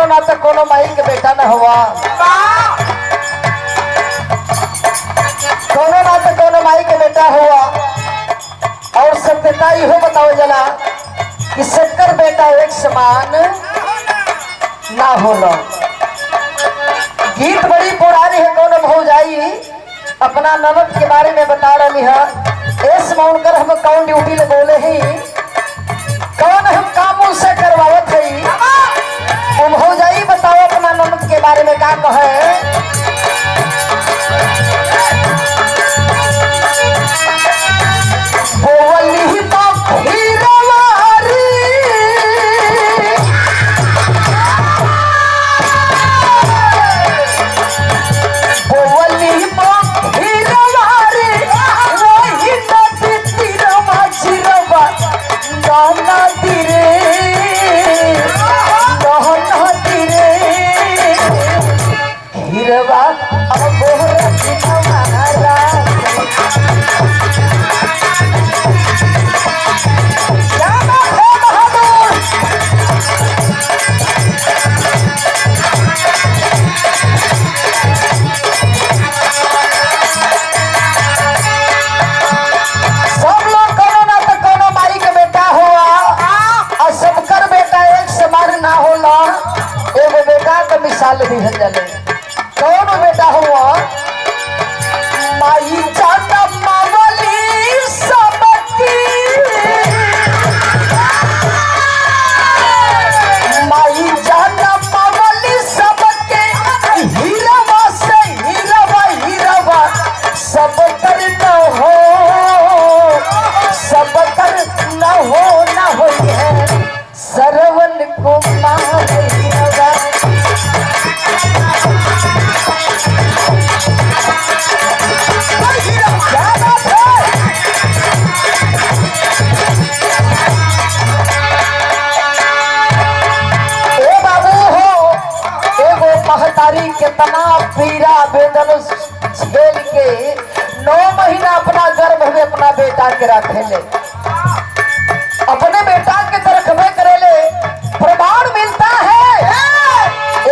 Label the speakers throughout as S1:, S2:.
S1: कोनो ना तो कोनो माई के बेटा न हुआ, कोनो ना तो कोनो माई के बेटा हुआ। और सत्यता इहो बताओ जला कि सबकर बेटा एक समान ना होला। गीत बड़ी पुरानी है। कौन भौजाई अपना ननद के बारे में बता रही है, इस मौनकर हम कौन ड्यूटी ले बोले ही, कौन हम काम उनसे करवावत है। वो भौजाई बताओ अपना ननद के बारे में क्या कहे। मिसाल दी है जले कौन बेटा हुआ माई जाना मावली सबकी, माई जाना मावली सबके, हीरावा से हीरावा हीरावा सब कर न हो, सब कर न हो न हो सरवन को मारे कितना पीड़ा वेदन झेल के 9 महीना अपना गर्भ में अपना बेटा के रखे ले, अपने बेटा के तरखबे करे ले। प्रमाण मिलता है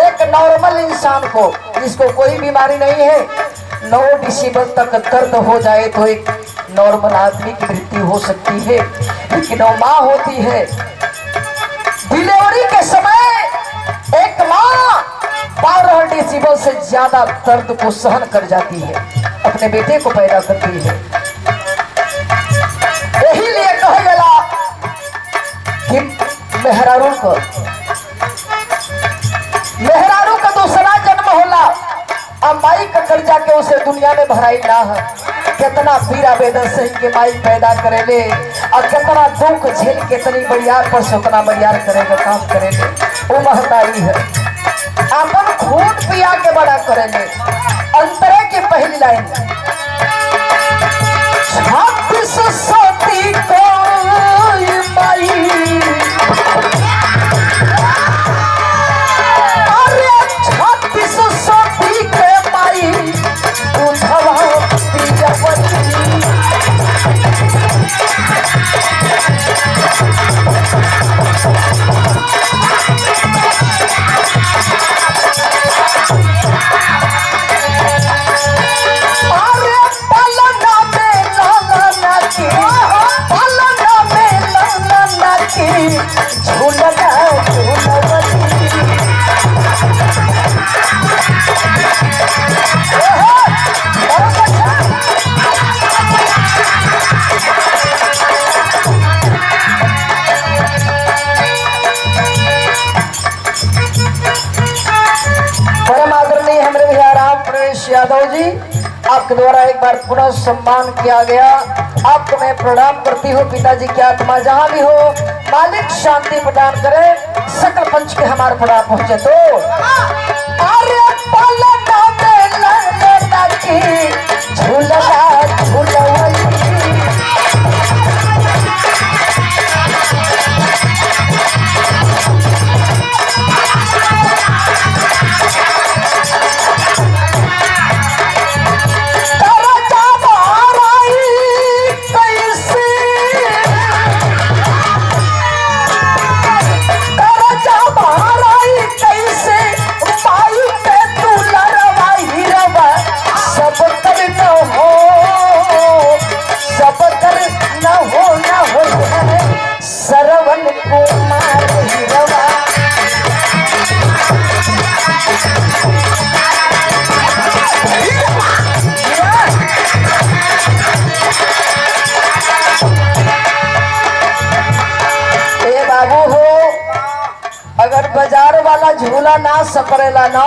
S1: एक नॉर्मल इंसान को जिसको कोई बीमारी नहीं है 9 डिसेंबर तक दर्द हो जाए तो एक नॉर्मल आदमी की मृत्यु हो सकती है, लेकिन वो माँ होती है डिलीवरी के समय एक माँ 12 डिसेंबर से ज्यादा दर्द को सहन कर जाती है, अपने बेटे को पैदा करती है। यही लिए कहा गया कि मेहरारू का दूसरा जन्म होला, अब माई का कर्जा के उसे दुनिया में भराई ना है। कितना पीड़ा वेदन सही के माई पैदा करेले और कितना दुख झेल के इतनी बड़ियार पर से उतना बड़ियार करेगा काम करेले, वो महतारी है। अपन खून पिया के बड़ा करेंगे। अंतरे की पहली लाइन 36 को माई, अरे 36 के माई दूधवा पियावती, यादव जी आपके द्वारा एक बार पुनः सम्मान किया गया। आपको मैं प्रणाम करती हूँ। पिताजी की आत्मा जहाँ भी हो मालिक शांति प्रदान करे, सकल पंच के हमारे प्रणाम पहुँचे। तो कैसे झूला ना सपरेला ना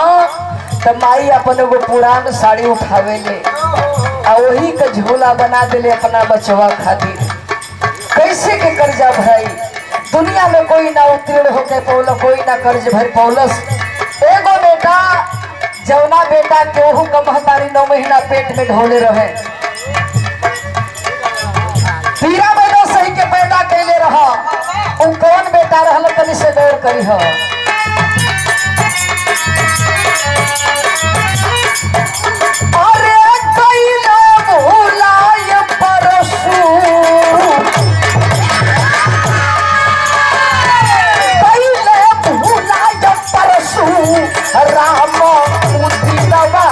S1: तो माई अपन एगो पुरान साड़ी उठावे ले और वही का झूला बना देले अपना बचवा खातिर। कैसे के कर्जा भाई दुनिया में कोई ना उत्तीर्ण होके पौल, कोई ना कर्ज भर पौलस। एगो बेटा जौना बेटा केहू का महतारी 9 महीना पेट में ढोले रहे, 13 महीना सही के पैदा कैले रहा, उ कौन बेटा रहल तनी से गौर करी हो। अरे कैले भुलाय परसू, कैले भुलाय परसू राम उदितवा।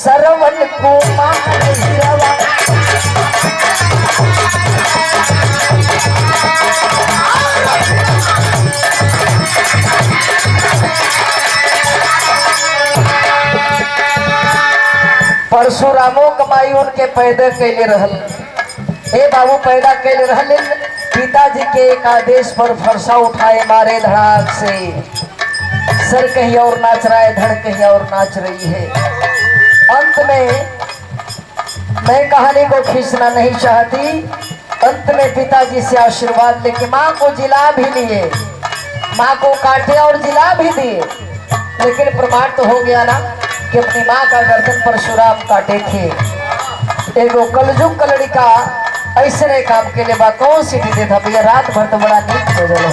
S1: सरवन कुमार हिरवा। परशुरामो कमाई उनके पैदा कैले रहल। हे बाबू पैदा कैले रहल, पिताजी के एक आदेश पर फरसा उठाए मारे धड़ाक से। सर कहीं और नाच रहा है, धड़ कहीं और नाच रही है। अंत में मैं कहानी को खींचना नहीं चाहती, अंत में पिताजी से आशीर्वाद लेके माँ को जिला भी लिए, माँ को काटे और जिला भी दिए, लेकिन प्रमाण तो हो गया ना कि अपनी माँ का गर्दन परशुराम काटे थे। एगो कलजुग का लड़का ऐसे काम के लिए बा कौन सी दे था भैया, रात भर तो बड़ा नीक हो गया।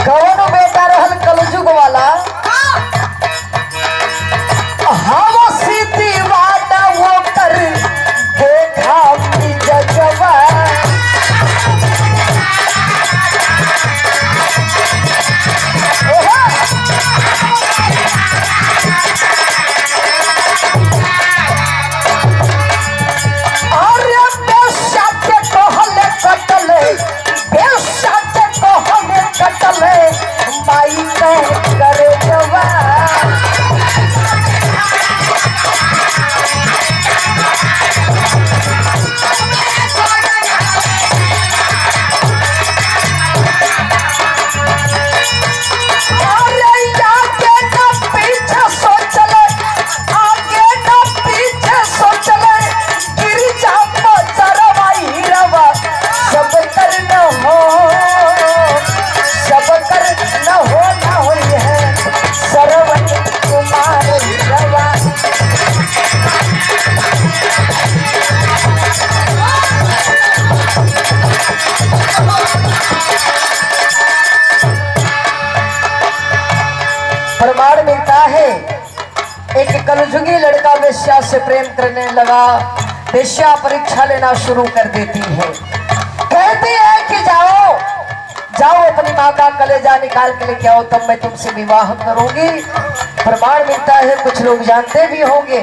S1: कौन बेटा रहल कलजुग वाला, हम सीधी वादा वो कर देखा जजवा। माई करे जवा। प्रमाण मिलता है एक कलजुगी लड़का वेश्या से प्रेम करने लगा, वेश्या परीक्षा लेना शुरू कर देती है, कहती है कि जाओ जाओ अपनी माँ का कलेजा निकाल के लेके आओ तब मैं तुमसे विवाह करूंगी। प्रमाण मिलता है कुछ लोग जानते भी होंगे।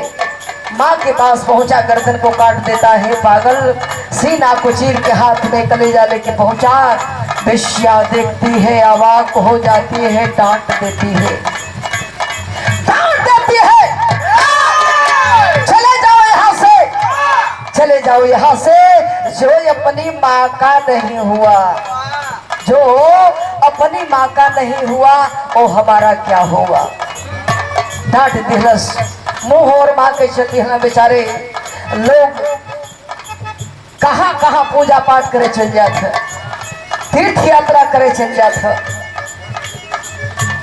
S1: माँ के पास पहुंचा, गर्दन को काट देता है पागल, सीना को चीर के हाथ में कलेजा लेके पहुंचा। वेश्या देखती है, अवाक हो जाती है, डांट देती है, चले जाओ यहाँ से, चले जाओ यहाँ से। जो अपनी माँ का नहीं हुआ, जो अपनी माँ का नहीं हुआ वो हमारा क्या हुआ। डांट दिलस, मुंह और माँ के चलती है ना। बेचारे लोग कहाँ कहाँ पूजा पाठ करे चल जाते, तीर्थ यात्रा करे चल जाता,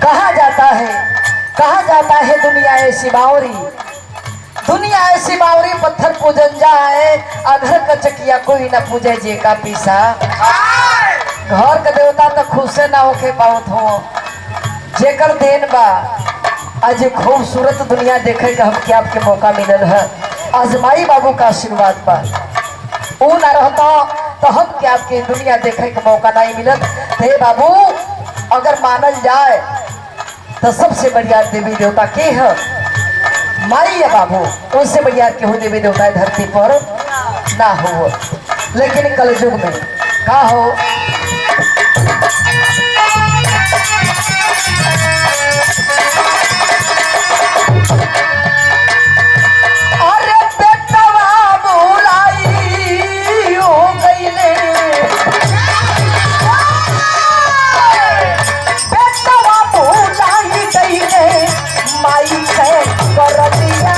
S1: कहा जाता है कहा जाता है दुनिया ऐसी बावरी, दुनिया ऐसी बावरी, पत्थर पूजन जाए अधर का चकिया कोई न पूजे जे का पीसा। घर का देवता तो खुशे ना होके पावत हो, जेकर देन बा आज खूबसूरत दुनिया देखे का हमके आपके मौका मिलल है। आजमाई बाबू का आशीर्वाद बा, वो ना रहता तो हम क्या आपके दुनिया देखे का मौका नहीं मिलत। हे बाबू अगर मानल जाए तो सबसे बढ़िया देवी देवता के है माई है बाबू, उससे बढ़िया केहू देवी देवता धरती पर ना हो। लेकिन कलयुग में का हो, अरे बेटवा बुलाई हो गईले, बेटवा बुलाई गईले माई से कर दिया।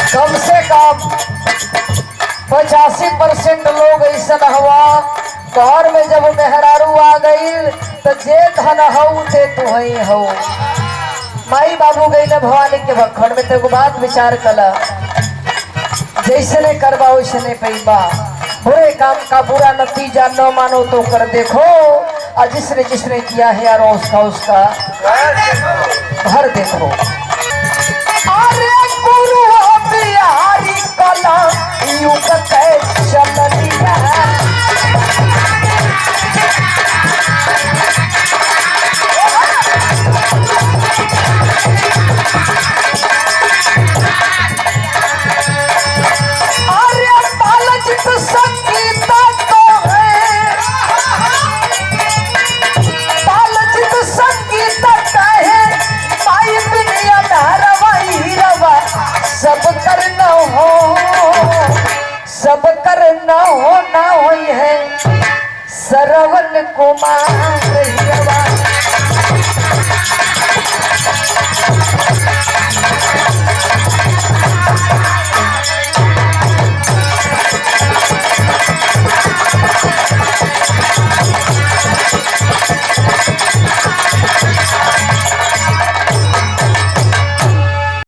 S1: कम से कम 85% लोग ऐसा हवा घर में जब मेहरारू आ गई तो जे धन हऊ ते तू ही हो। माई बाबू गई न भवानी के भखड़ में तो बात विचार कला, जैसे ने करवा वैसे ने पैबा, बुरे काम का बुरा नतीजा न मानो तो कर देखो, और जिसने जिसने किया है यार उसका घर देखो। अरे गुरु बिहारी कला युग चलिया, अरे बालजित संगीत तो है, बालजित संगीत कहे माई बिनिया धारवाई रवा, सब करना हो, सब करना हो ना होई है श्रवण कुमार।